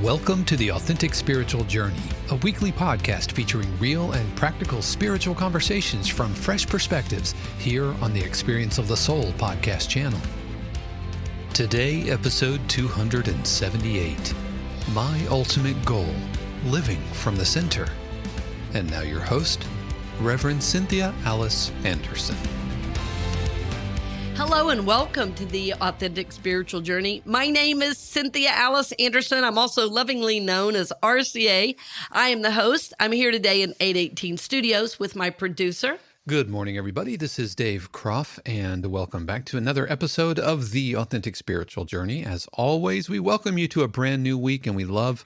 Welcome to the Authentic Spiritual Journey, a weekly podcast featuring real and practical spiritual conversations from fresh perspectives here on the Experience of the Soul podcast channel. Today, episode 278, My Ultimate Goal, Living from the Center. And now your host, Reverend Cynthia Alice Anderson. Hello and welcome to the Authentic Spiritual Journey. My name is Cynthia Alice Anderson. I'm also lovingly known as RCA. I am the host. I'm here today in 818 Studios with my producer. Good morning, everybody. This is Dave Croft, and welcome back to another episode of the Authentic Spiritual Journey. As always, we welcome you to a brand new week, and we love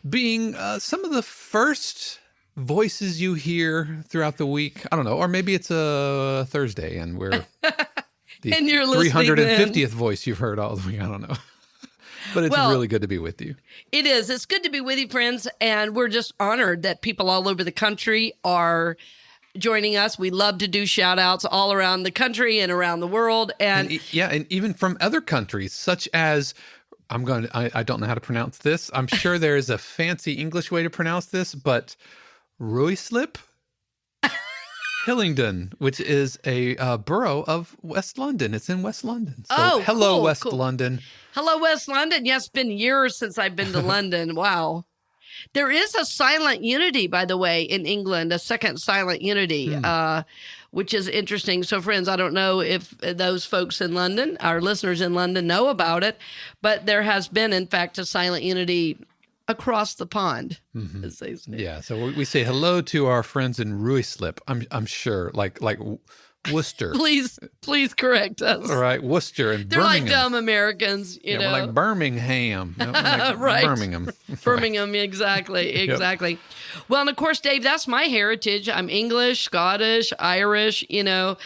being some of the first voices you hear throughout the week. I don't know, or maybe it's a Thursday, and we're... The and you're 350th voice you've heard all the week. I don't know. But it's really good to be with you. It is. It's good to be with you, friends. And we're just honored that people all over the country are joining us. We love to do shout outs all around the country and around the world. And even from other countries, such as, I don't know how to pronounce this. I'm sure there is a fancy English way to pronounce this, but Ruislip? Hillingdon, which is a borough of West London. It's in West London. So hello, cool, West London. Hello, West London. Yes, it's been years since I've been to London. Wow. There is a silent unity, by the way, in England, a second silent unity, which is interesting. So, friends, I don't know if those folks in London, our listeners in London, know about it, but there has been, in fact, a silent unity across the pond, as they say. Yeah, so we say hello to our friends in Ruislip. I'm sure, like Worcester. please correct us. All right, Worcester and They're Birmingham. like dumb Americans, you know. We're like Birmingham. Right. Birmingham. Birmingham, exactly. Yep. Well, and of course, Dave, that's my heritage. I'm English, Scottish, Irish, you know,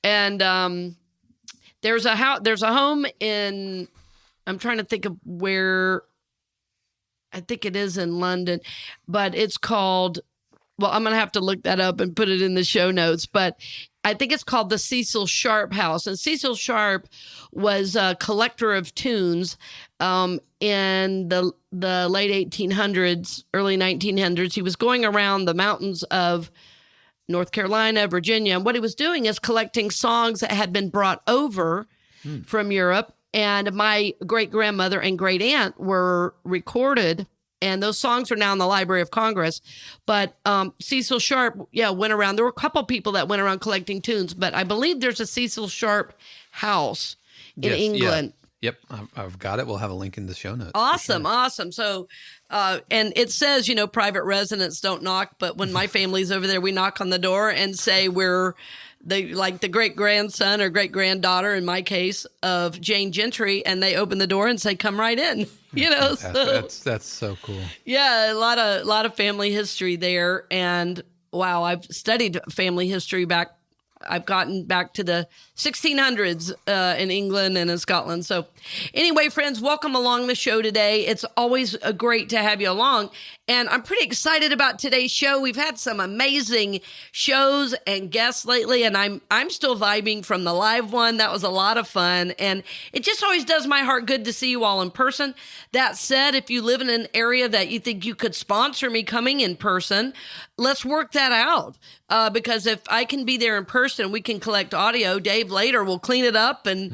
and there's a home in. I'm trying to think of where. I think it is in London, but it's called, well, I'm going to have to look that up and put it in the show notes, but I think it's called the Cecil Sharp House. And Cecil Sharp was a collector of tunes in the late 1800s, early 1900s. He was going around the mountains of North Carolina, Virginia. And what he was doing is collecting songs that had been brought over from Europe. And my great-grandmother and great-aunt were recorded, and those songs are now in the Library of Congress. But Cecil Sharp, went around. There were a couple people that went around collecting tunes, but I believe there's a Cecil Sharp house in England. Yeah. Yep, I've got it. We'll have a link in the show notes. Awesome. So, and it says, private residents don't knock, but when my family's over there, we knock on the door and say we're the great-grandson or great-granddaughter, in my case, of Jane Gentry, and they open the door and say, come right in, That's so cool. Yeah, a lot of family history there, and wow, I've studied family history I've gotten back to the 1600s in England and in Scotland. So anyway, friends, welcome along the show today. It's always great to have you along. And I'm pretty excited about today's show. We've had some amazing shows and guests lately, and I'm still vibing from the live one. That was a lot of fun. And it just always does my heart good to see you all in person. That said, if you live in an area that you think you could sponsor me coming in person, let's work that out. Because if I can be there in person, we can collect audio. Dave later will clean it up and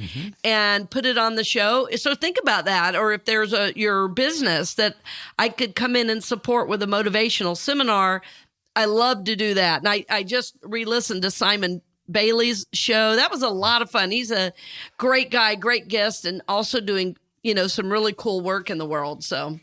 put it on the show. So think about that. Or if there's your business that I could come in and support with a motivational seminar, I love to do that. And I just re-listened to Simon Bailey's show. That was a lot of fun. He's a great guy, great guest, and also doing, some really cool work in the world. So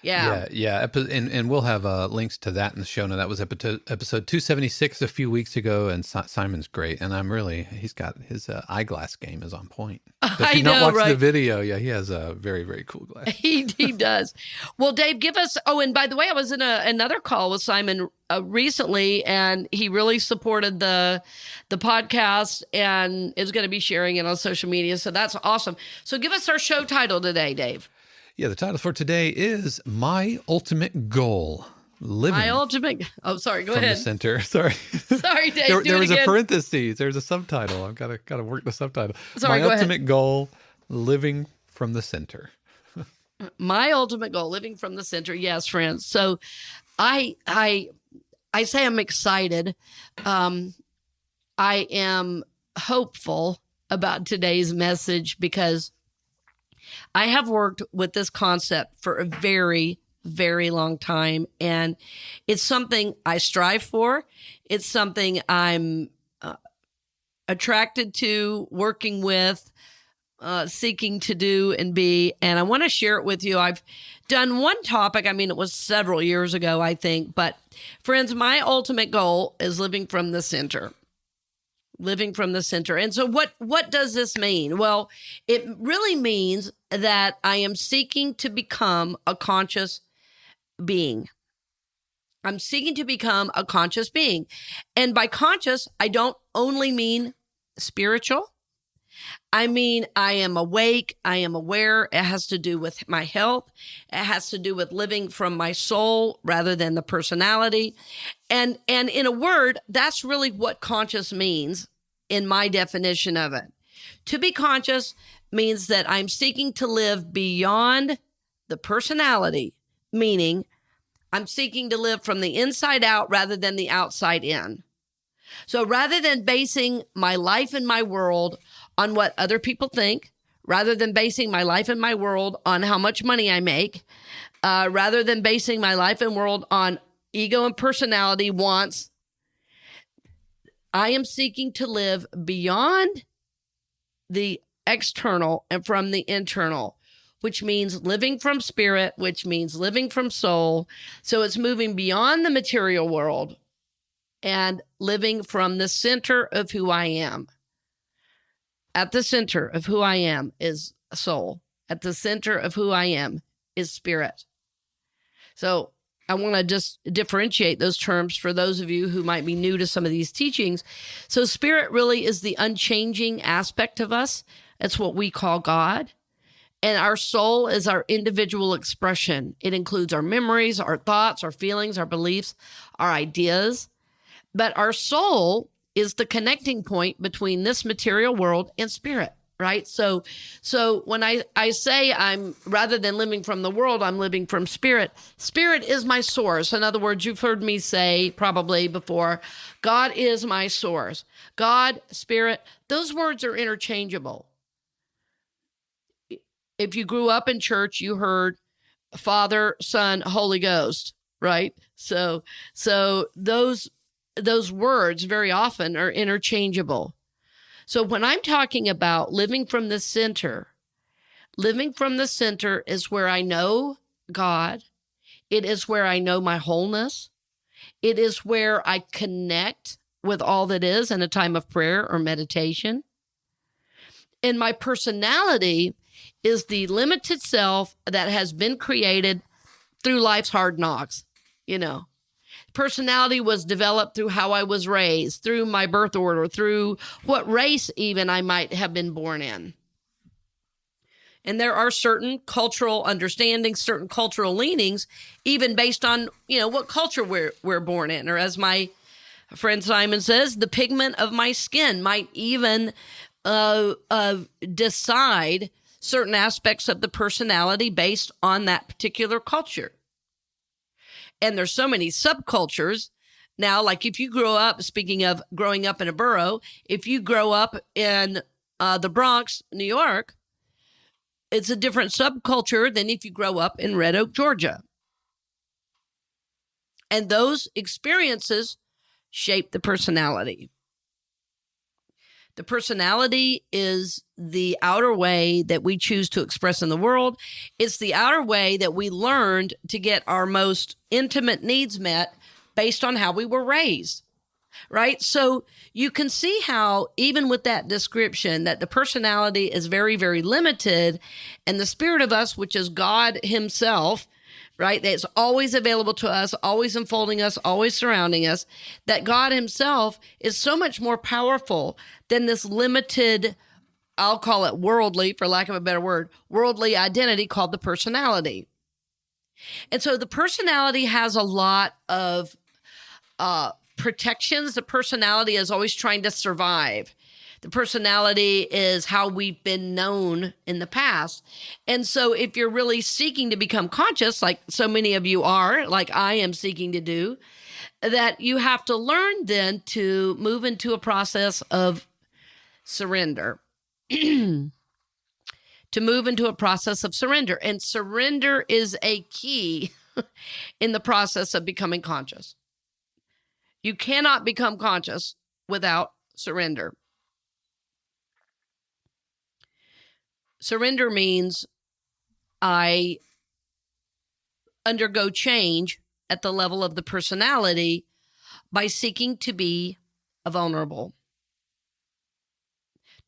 Yeah. And we'll have links to that in the show. Now, that was episode 276 a few weeks ago, and Simon's great. And he's got his eyeglass game is on point. So if you've not watched the video, he has a very, very cool glass. He does. Well, Dave, give us, and by the way, I was in another call with Simon recently, and he really supported the podcast and is going to be sharing it on social media. So that's awesome. So give us our show title today, Dave. Yeah, the title for today is My Ultimate Goal, Living Go from ahead. the Center. Sorry, Dave. there was a parentheses. There's a subtitle. I've got to work the subtitle. Sorry, My Ultimate Goal, Living from the Center. My ultimate goal, living from the center. Yes, friends. So I say I'm excited. I am hopeful about today's message because I have worked with this concept for a very, very long time. And it's something I strive for. It's something I'm attracted to, working with, seeking to do and be. And I want to share it with you. I've done one topic. I mean, it was several years ago, I think. But friends, my ultimate goal is living from the center. Living from the center. And so what does this mean? Well, it really means that I am seeking to become a conscious being. I'm seeking to become a conscious being. And by conscious, I don't only mean spiritual. I mean, I am awake. I am aware. It has to do with my health. It has to do with living from my soul rather than the personality. And in a word, that's really what conscious means in my definition of it. To be conscious means that I'm seeking to live beyond the personality, meaning I'm seeking to live from the inside out rather than the outside in. So rather than basing my life and my world on what other people think, rather than basing my life and my world on how much money I make, rather than basing my life and world on ego and personality wants, I am seeking to live beyond the external and from the internal, which means living from spirit, which means living from soul. So it's moving beyond the material world and living from the center of who I am. At the center of who I am is soul. At the center of who I am is spirit. So I want to just differentiate those terms for those of you who might be new to some of these teachings. So spirit really is the unchanging aspect of us. That's what we call God. And our soul is our individual expression. It includes our memories, our thoughts, our feelings, our beliefs, our ideas. But our soul is the connecting point between this material world and spirit, right? So when I say I'm, rather than living from the world, I'm living from spirit. Spirit is my source. In other words, you've heard me say probably before, God is my source. God, spirit, those words are interchangeable. If you grew up in church, you heard Father, Son, Holy Ghost, right? So those words very often are interchangeable. So when I'm talking about living from the center is where I know God. It is where I know my wholeness. It is where I connect with all that is in a time of prayer or meditation. And my personality is the limited self that has been created through life's hard knocks, you know. Personality was developed through how I was raised, through my birth order, through what race even I might have been born in. And there are certain cultural understandings, certain cultural leanings, even based on, what culture we're born in. Or as my friend Simon says, the pigment of my skin might even decide certain aspects of the personality based on that particular culture. And there's so many subcultures now, like if you grow up, speaking of growing up in a borough, if you grow up in the Bronx, New York, it's a different subculture than if you grow up in Red Oak, Georgia. And those experiences shape the personality. The personality is the outer way that we choose to express in the world. It's the outer way that we learned to get our most intimate needs met based on how we were raised, right? So you can see how, even with that description, that the personality is very, very limited, and the spirit of us, which is God himself, right, that's always available to us, always enfolding us, always surrounding us, that God himself is so much more powerful than this limited, I'll call it worldly, for lack of a better word, worldly identity called the personality. And so the personality has a lot of protections. The personality is always trying to survive. The personality is how we've been known in the past. And so if you're really seeking to become conscious, like so many of you are, like I am seeking to do, that you have to learn then to move into a process of surrender. To move into a process of surrender. And surrender is a key in the process of becoming conscious. You cannot become conscious without surrender. Surrender means I undergo change at the level of the personality by seeking to be vulnerable.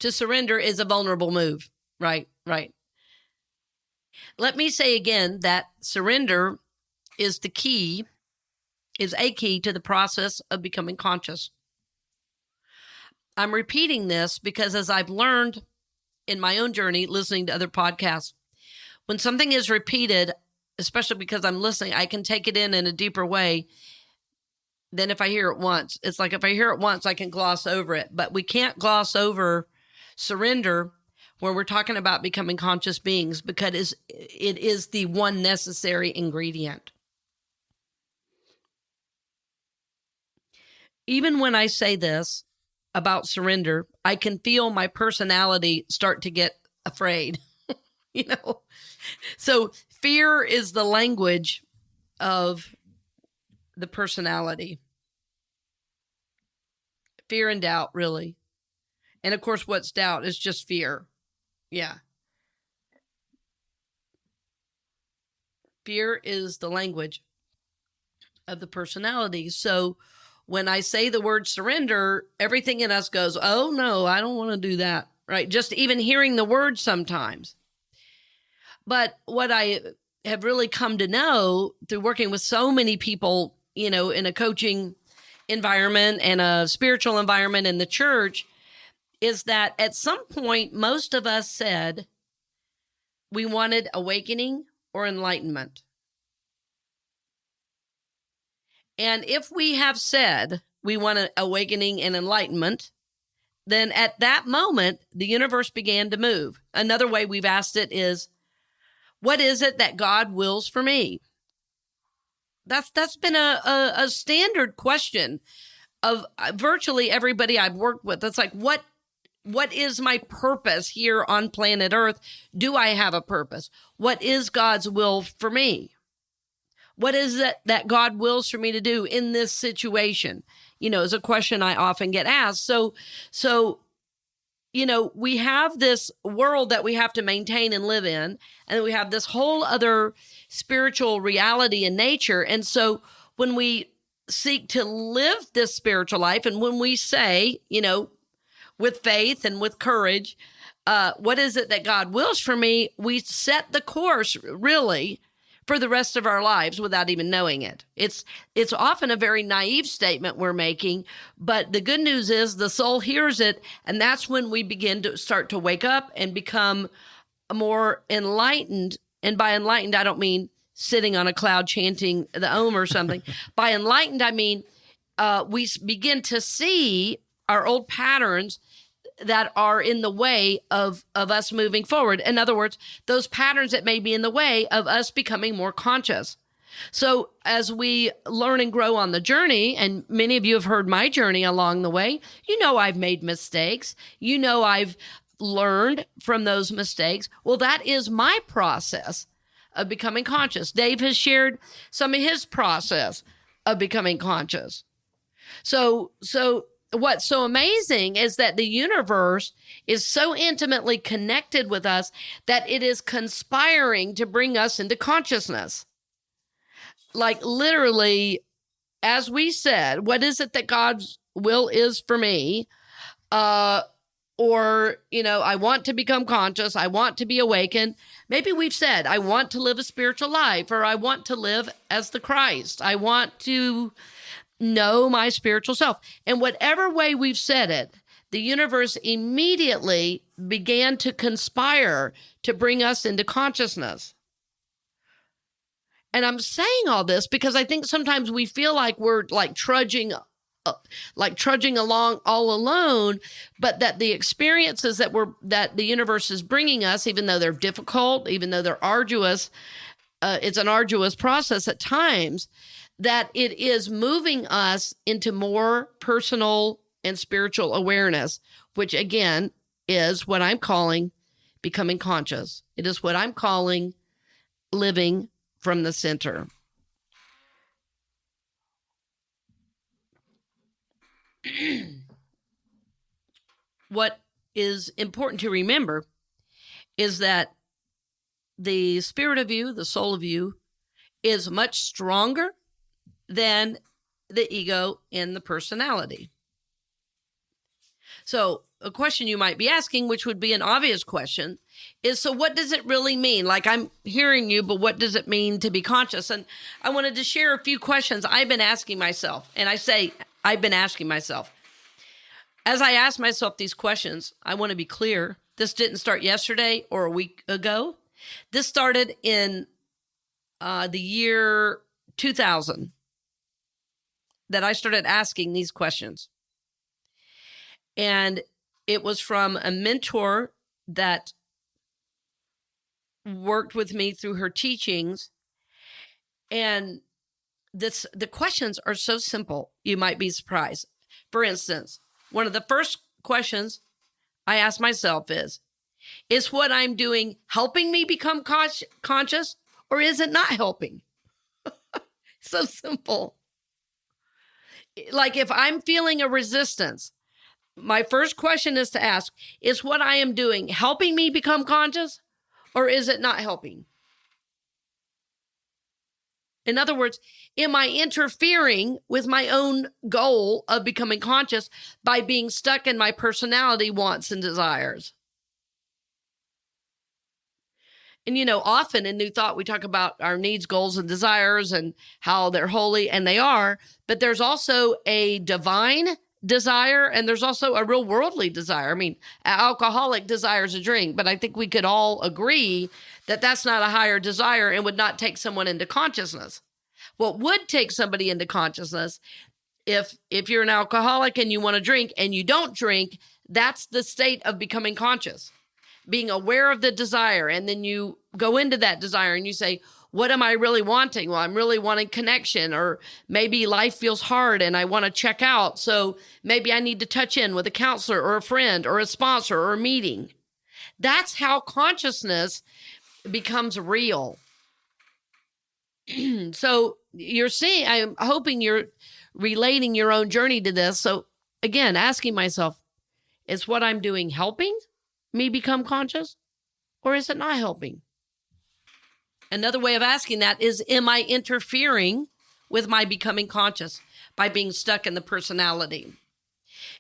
To surrender is a vulnerable move. Right. Let me say again that surrender is a key to the process of becoming conscious. I'm repeating this because as I've learned in my own journey, listening to other podcasts, when something is repeated, especially because I'm listening, I can take it in a deeper way than if I hear it once. It's like if I hear it once, I can gloss over it, but we can't gloss over surrender where we're talking about becoming conscious beings, because it is the one necessary ingredient. Even when I say this about surrender, I can feel my personality start to get afraid, So fear is the language of the personality. Fear and doubt, really. And of course, what's doubt is just fear. Yeah. Fear is the language of the personality. So when I say the word surrender, everything in us goes, oh no, I don't want to do that, right? Just even hearing the word sometimes. But what I have really come to know through working with so many people, in a coaching environment and a spiritual environment in the church, is that at some point, most of us said we wanted awakening or enlightenment. And if we have said we want an awakening and enlightenment, then at that moment, the universe began to move. Another way we've asked it is, what is it that God wills for me? That's been a standard question of virtually everybody I've worked with. It's like, what is my purpose here on planet Earth? Do I have a purpose? What is God's will for me? What is it that God wills for me to do in this situation? Is a question I often get asked. So, we have this world that we have to maintain and live in, and we have this whole other spiritual reality in nature. And so when we seek to live this spiritual life, and when we say, with faith and with courage, what is it that God wills for me? We set the course really for the rest of our lives without even knowing it. It's often a very naive statement we're making, but the good news is the soul hears it, and that's when we begin to start to wake up and become more enlightened. And by enlightened, I don't mean sitting on a cloud chanting the Om or something. By enlightened, I mean we begin to see our old patterns that are in the way of us moving forward. In other words, those patterns that may be in the way of us becoming more conscious. So as we learn and grow on the journey, and many of you have heard my journey along the way, I've made mistakes. I've learned from those mistakes. Well, that is my process of becoming conscious. Dave has shared some of his process of becoming conscious. So what's so amazing is that the universe is so intimately connected with us that it is conspiring to bring us into consciousness. Like literally, as we said, what is it that God's will is for me? I want to become conscious. I want to be awakened. Maybe we've said, I want to live a spiritual life, or I want to live as the Christ. I want to know my spiritual self. And whatever way we've said it, the universe immediately began to conspire to bring us into consciousness. And I'm saying all this because I think sometimes we feel like we're like trudging like trudging along all alone, but that the experiences that the universe is bringing us, even though they're difficult, even though they're arduous, it's an arduous process at times, that it is moving us into more personal and spiritual awareness, which again is what I'm calling becoming conscious. It is what I'm calling living from the center. What is important to remember is that the spirit of you, the soul of you, is much stronger than the ego and the personality. So a question you might be asking, which would be an obvious question, is, so what does it really mean? Like, I'm hearing you, but what does it mean to be conscious? And I wanted to share a few questions I've been asking myself. And I say, I've been asking myself. As I ask myself these questions, I want to be clear. This didn't start yesterday or a week ago. This started in the year 2000 that I started asking these questions. And it was from a mentor that worked with me through her teachings. And the questions are so simple, you might be surprised. For instance, one of the first questions I ask myself is what I'm doing helping me become conscious, or is it not helping? So simple. Like, if I'm feeling a resistance, my first question is to ask, is what I am doing helping me become conscious, or is it not helping? In other words, am I interfering with my own goal of becoming conscious by being stuck in my personality wants and desires? And, often in New Thought, we talk about our needs, goals, and desires and how they're holy, and they are, but there's also a divine desire, and there's also a real worldly desire. I mean, an alcoholic desires a drink, but I think we could all agree that that's not a higher desire and would not take someone into consciousness. What would take somebody into consciousness, if you're an alcoholic and you want to drink and you don't drink, that's the state of becoming conscious, being aware of the desire. And then you go into that desire and you say, what am I really wanting? Well, I'm really wanting connection, or maybe life feels hard and I want to check out. So maybe I need to touch in with a counselor or a friend or a sponsor or a meeting. That's how consciousness becomes real. So you're seeing, I'm hoping you're relating your own journey to this. So again, asking myself, is what I'm doing helping me become conscious, or is it not helping? Another way of asking that is, am I interfering with my becoming conscious by being stuck in the personality?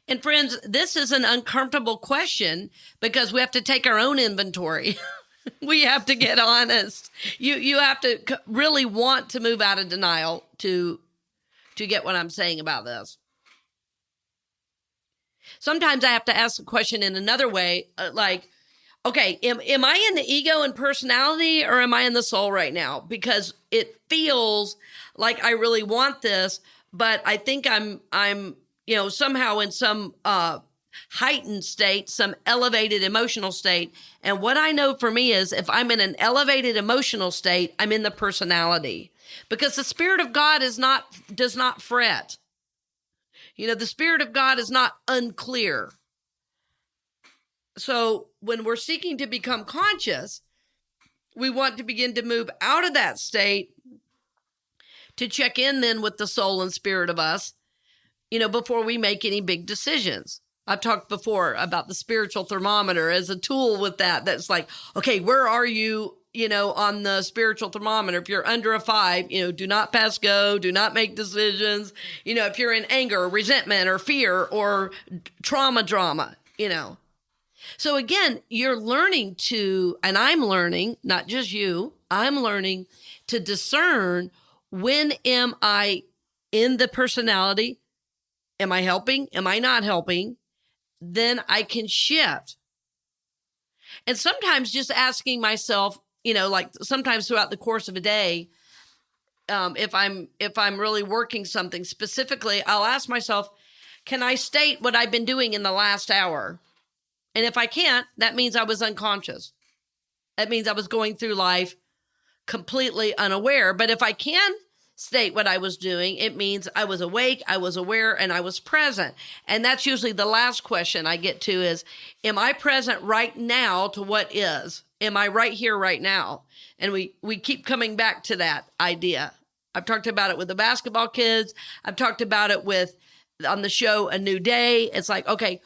And friends, this is an uncomfortable question because we have to take our own inventory. We have to get honest. You have to really want to move out of denial to get what I'm saying about this. Sometimes I have to ask the question in another way, like, okay, am I in the ego and personality, or am I in the soul right now? Because it feels like I really want this, but I think I'm somehow in some heightened state, some elevated emotional state. And what I know for me is, if I'm in an elevated emotional state, I'm in the personality, because the Spirit of God does not fret. The Spirit of God is not unclear. So when we're seeking to become conscious, we want to begin to move out of that state to check in then with the soul and spirit of us, before we make any big decisions. I've talked before about the spiritual thermometer as a tool with that. That's like, okay, where are you, on the spiritual thermometer? If you're under a 5, do not pass go, do not make decisions. If you're in anger, resentment, or fear, or drama. So again, you're learning and I'm learning, not just you, I'm learning to discern, when am I in the personality? Am I helping? Am I not helping? Then I can shift. And sometimes just asking myself, like sometimes throughout the course of a day, if I'm really working something specifically, I'll ask myself, can I state what I've been doing in the last hour? And if I can't, that means I was unconscious. That means I was going through life completely unaware. But if I can state what I was doing, it means I was awake, I was aware, and I was present. And that's usually the last question I get to is, am I present right now to what is? Am I right here, right now? And we keep coming back to that idea. I've talked about it with the basketball kids. I've talked about it on the show, A New Day. It's like, okay,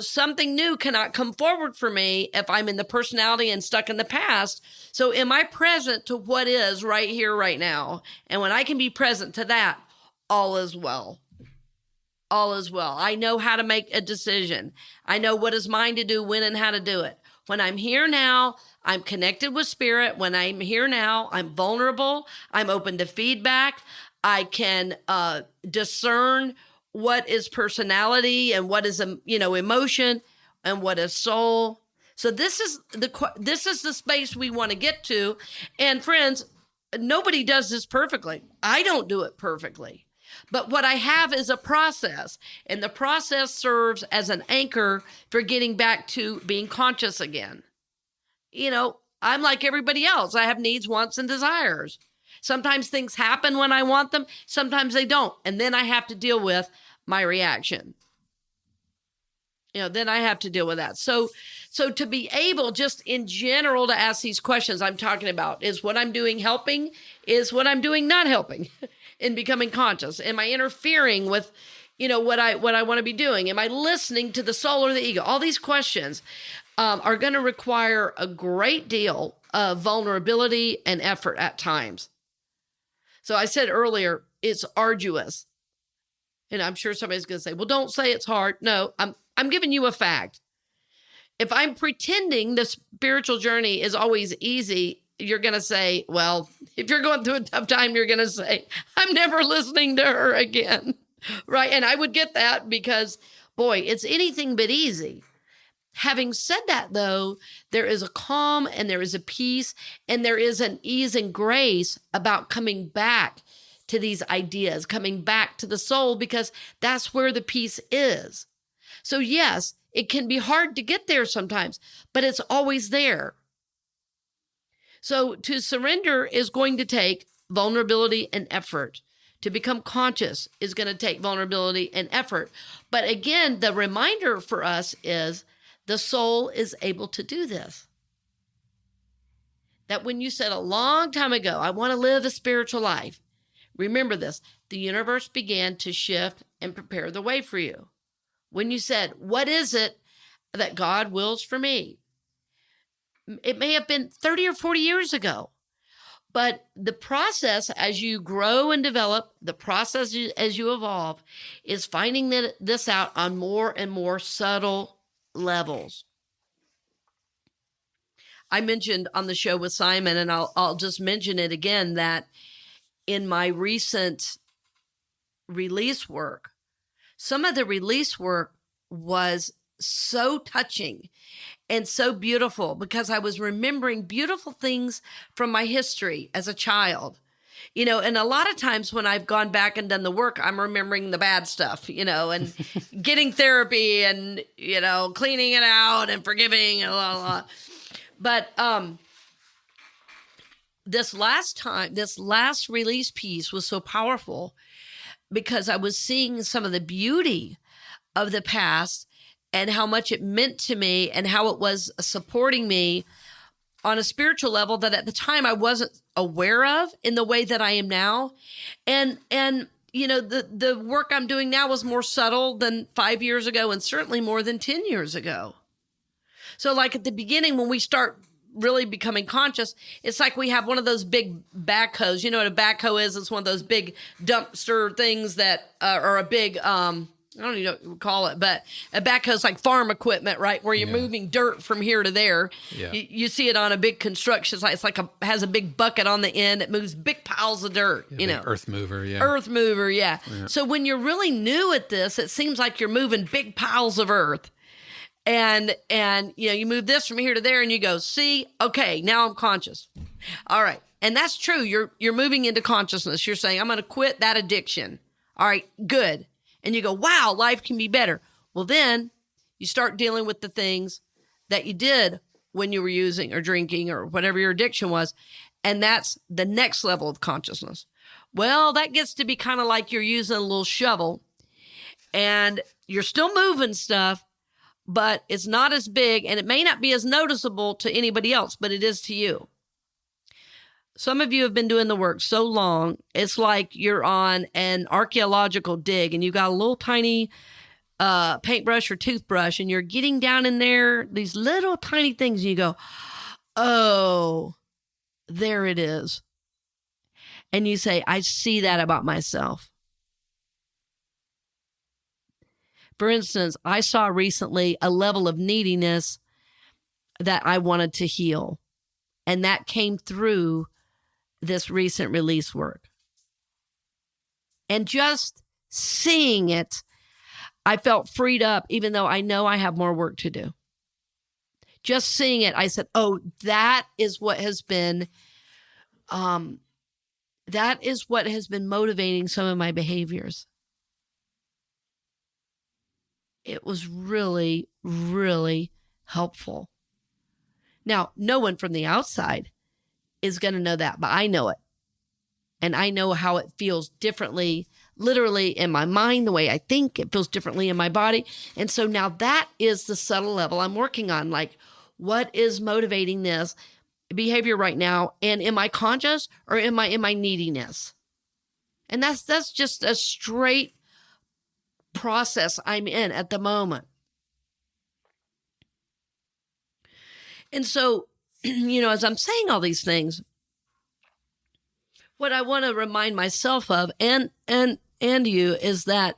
something new cannot come forward for me if I'm in the personality and stuck in the past. So am I present to what is right here, right now? And when I can be present to that, all is well. All is well. I know how to make a decision. I know what is mine to do, when, and how to do it. When I'm here now, I'm connected with spirit. When I'm here now, I'm vulnerable. I'm open to feedback. I can discern what is personality and what is, emotion and what is soul. So this is the space we want to get to. And friends, nobody does this perfectly. I don't do it perfectly. But what I have is a process, and the process serves as an anchor for getting back to being conscious again. I'm like everybody else. I have needs, wants, and desires. Sometimes things happen when I want them. Sometimes they don't. And then I have to deal with my reaction. Then I have to deal with that. So to be able just in general to ask these questions I'm talking about, is what I'm doing helping? Is what I'm doing not helping in becoming conscious? Am I interfering with, what I want to be doing? Am I listening to the soul or the ego? All these questions are going to require a great deal of vulnerability and effort at times. So I said earlier, it's arduous. And I'm sure somebody's going to say, well, don't say it's hard. No, I'm giving you a fact. If I'm pretending the spiritual journey is always easy, you're going to say, well, if you're going through a tough time, you're going to say, I'm never listening to her again. Right. And I would get that because, boy, it's anything but easy. Having said that, though, there is a calm and there is a peace and there is an ease and grace about coming back to these ideas, coming back to the soul, because that's where the peace is. So yes, it can be hard to get there sometimes, but it's always there. So to surrender is going to take vulnerability and effort. To become conscious is going to take vulnerability and effort. But again, the reminder for us is the soul is able to do this. That when you said a long time ago, I want to live a spiritual life, remember this, the universe began to shift and prepare the way for you. When you said, what is it that God wills for me? It may have been 30 or 40 years ago, but the process as you grow and develop, the process as you evolve, is finding this out on more and more subtle levels. I mentioned on the show with Simon, and I'll just mention it again, that in my recent release work, some of the release work was so touching and so beautiful because I was remembering beautiful things from my history as a child. And a lot of times when I've gone back and done the work, I'm remembering the bad stuff, and getting therapy and, cleaning it out and forgiving and blah, blah, blah. But this last release piece was so powerful because I was seeing some of the beauty of the past and how much it meant to me and how it was supporting me on a spiritual level that at the time I wasn't aware of in the way that I am now. And the work I'm doing now was more subtle than 5 years ago and certainly more than 10 years ago. So like at the beginning, when we start really becoming conscious, it's like we have one of those big backhoes. You know what a backhoe is? It's one of those big dumpster things that are a big, I don't even know what you call it, but a backhoe is like farm equipment, right? Where you're moving dirt from here to there. Yeah. You see it on a big construction site. It's like has a big bucket on the end. It moves big piles of dirt, Earth mover, yeah. Earth mover, yeah. So when you're really new at this, it seems like you're moving big piles of earth. And you move this from here to there and you go, see, okay, now I'm conscious. All right. And that's true. You're moving into consciousness. You're saying, I'm going to quit that addiction. All right, good. and you go, wow, life can be better. Well, then you start dealing with the things that you did when you were using or drinking or whatever your addiction was. And that's the next level of consciousness. Well, that gets to be kind of like you're using a little shovel and you're still moving stuff, but it's not as big and it may not be as noticeable to anybody else, but it is to you. Some of you have been doing the work so long, it's like you're on an archaeological dig and you got a little tiny paintbrush or toothbrush and you're getting down in there, these little tiny things, and you go, oh, there it is. And you say, I see that about myself. For instance, I saw recently a level of neediness that I wanted to heal. And that came through this recent release work. And just seeing it, I felt freed up, even though I know I have more work to do. Just seeing it, I said, oh, that is what has been motivating some of my behaviors. It was really, really helpful. Now, no one from the outside is going to know that, but I know it. And I know how it feels differently, literally in my mind, the way I think, it feels differently in my body. And so now that is the subtle level I'm working on. Like, what is motivating this behavior right now? And am I conscious or am I in my neediness? And that's just a straight process I'm in at the moment. And so, as I'm saying all these things, what I want to remind myself of and you is that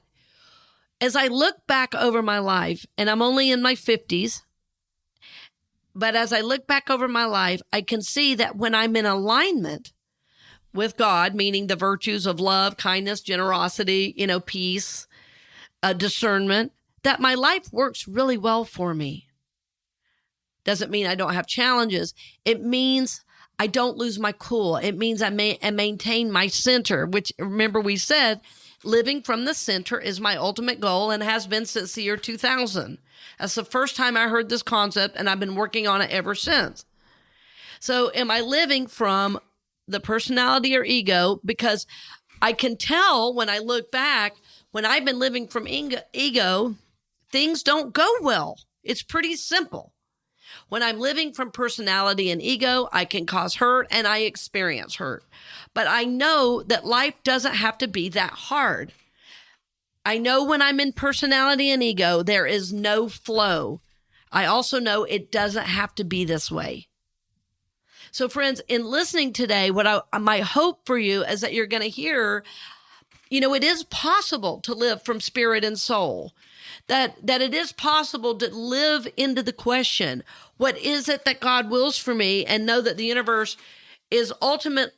as I look back over my life, and I'm only in my 50s, but as I look back over my life, I can see that when I'm in alignment with God, meaning the virtues of love, kindness, generosity, peace, discernment, that my life works really well for me. Doesn't mean I don't have challenges. It means I don't lose my cool. It means I maintain my center, which, remember we said, living from the center is my ultimate goal and has been since the year 2000. That's the first time I heard this concept, and I've been working on it ever since. So am I living from the personality or ego? Because I can tell when I look back, when I've been living from ego, things don't go well. It's pretty simple. When I'm living from personality and ego, I can cause hurt and I experience hurt. But I know that life doesn't have to be that hard. I know when I'm in personality and ego, there is no flow. I also know it doesn't have to be this way. So friends, in listening today, my hope for you is that you're going to hear, it is possible to live from spirit and soul. That it is possible to live into the question, what is it that God wills for me? And know that the universe is ultimately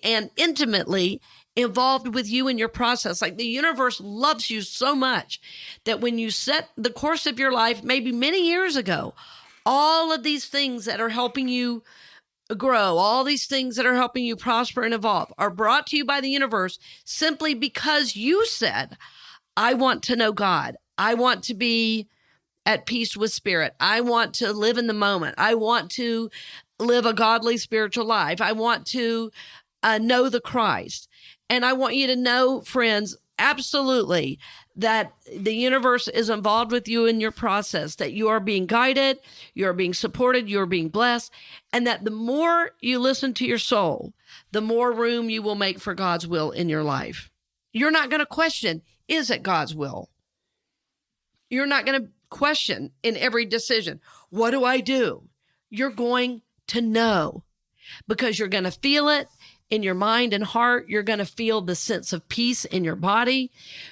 and intimately involved with you in your process. Like the universe loves you so much that when you set the course of your life, maybe many years ago, all of these things that are helping you grow, all these things that are helping you prosper and evolve are brought to you by the universe simply because you said, I want to know God. I want to be at peace with spirit. I want to live in the moment. I want to live a godly spiritual life. I want to know the Christ. And I want you to know, friends, absolutely, that the universe is involved with you in your process, that you are being guided, you are being supported, you are being blessed, and that the more you listen to your soul, the more room you will make for God's will in your life. You're not going to question, is it God's will? You're not going to question in every decision, what do I do? You're going to know because you're going to feel it in your mind and heart. You're going to feel the sense of peace in your body.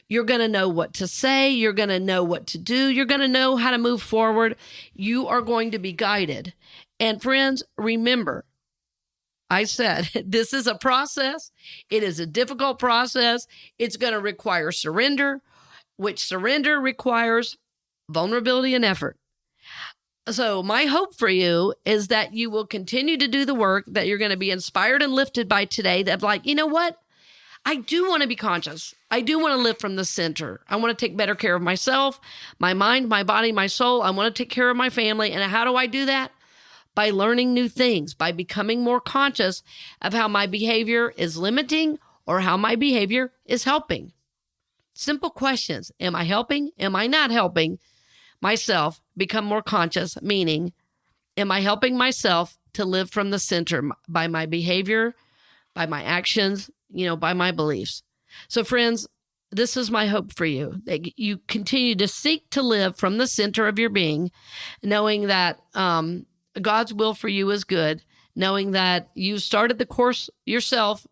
You're going to know what to say. You're going to know what to do. You're going to know how to move forward. You are going to be guided. And friends, remember, I said, this is a process. It is a difficult process. It's going to require surrender, which surrender requires vulnerability and effort. So my hope for you is that you will continue to do the work, that you're going to be inspired and lifted by today, that like, you know what? I do want to be conscious. I do want to live from the center. I want to take better care of myself, my mind, my body, my soul. I want to take care of my family. And how do I do that? By learning new things, by becoming more conscious of how my behavior is limiting or how my behavior is helping. Simple questions. Am I helping? Am I not helping myself become more conscious? Meaning, am I helping myself to live from the center by my behavior, by my actions, by my beliefs? So friends, this is my hope for you, that you continue to seek to live from the center of your being, knowing that God's will for you is good, knowing that you started the course yourself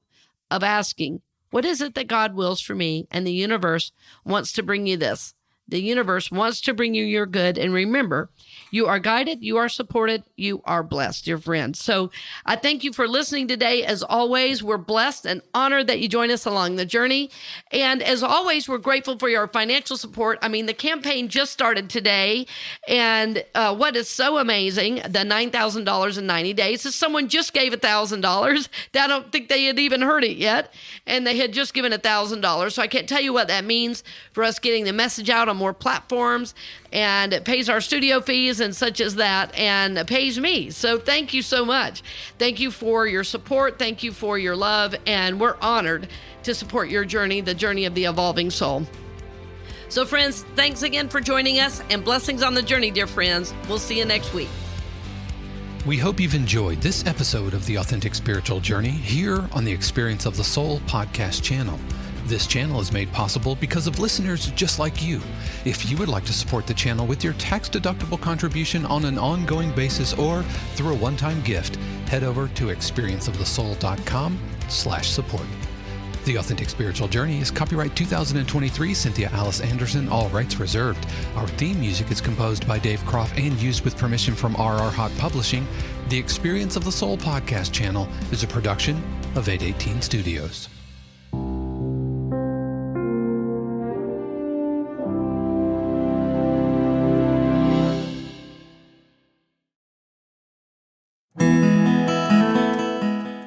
of asking, what is it that God wills for me? And the universe wants to bring you this. The universe wants to bring you your good. And remember, you are guided, you are supported, you are blessed, dear friends. So I thank you for listening today. As always, we're blessed and honored that you join us along the journey. And as always, we're grateful for your financial support. I mean, the campaign just started today. And what is so amazing, the $9,000 in 90 days, is someone just gave $1,000. I don't think they had even heard it yet. And they had just given $1,000. So I can't tell you what that means for us getting the message out on more platforms, and it pays our studio fees and such as that, and it pays me. So thank you so much. Thank you for your support. Thank you for your love. And we're honored to support your journey, the journey of the evolving soul. So friends, thanks again for joining us, and blessings on the journey, dear friends. We'll see you next week. We hope you've enjoyed this episode of The Authentic Spiritual Journey here on the Experience of the Soul podcast channel. This channel is made possible because of listeners just like you. If you would like to support the channel with your tax-deductible contribution on an ongoing basis or through a one-time gift, head over to experienceofthesoul.com/support. The Authentic Spiritual Journey is copyright 2023, Cynthia Alice Anderson, all rights reserved. Our theme music is composed by Dave Croft and used with permission from RR Hot Publishing. The Experience of the Soul podcast channel is a production of 818 Studios.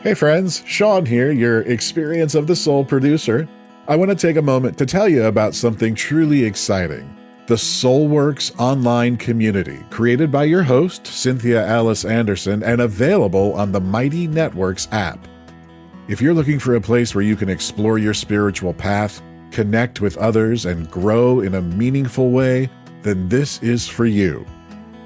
Hey friends, Sean here, your Experience of the Soul producer. I want to take a moment to tell you about something truly exciting. The Soulworks online community, created by your host, Cynthia Alice Anderson, and available on the Mighty Networks app. If you're looking for a place where you can explore your spiritual path, connect with others, and grow in a meaningful way, then this is for you.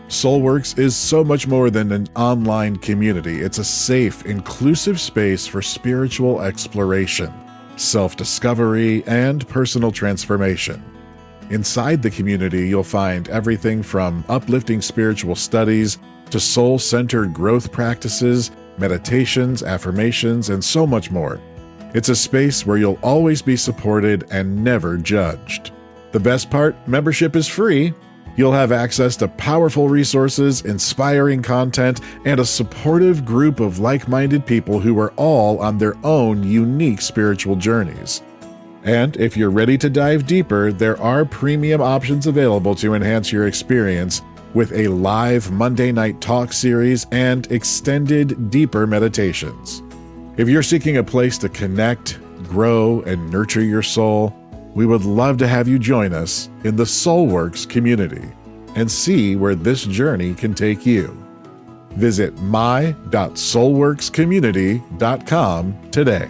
Soulworks is so much more than an online community. It's a safe, inclusive space for spiritual exploration, self-discovery, and personal transformation. Inside the community, you'll find everything from uplifting spiritual studies to soul-centered growth practices, meditations, affirmations, and so much more. It's a space where you'll always be supported and never judged. The best part, membership is free. You'll have access to powerful resources, inspiring content, and a supportive group of like-minded people who are all on their own unique spiritual journeys. And if you're ready to dive deeper, there are premium options available to enhance your experience with a live Monday night talk series and extended, deeper meditations. If you're seeking a place to connect, grow, and nurture your soul, we would love to have you join us in the Soulworks community and see where this journey can take you. Visit my.soulworkscommunity.com today.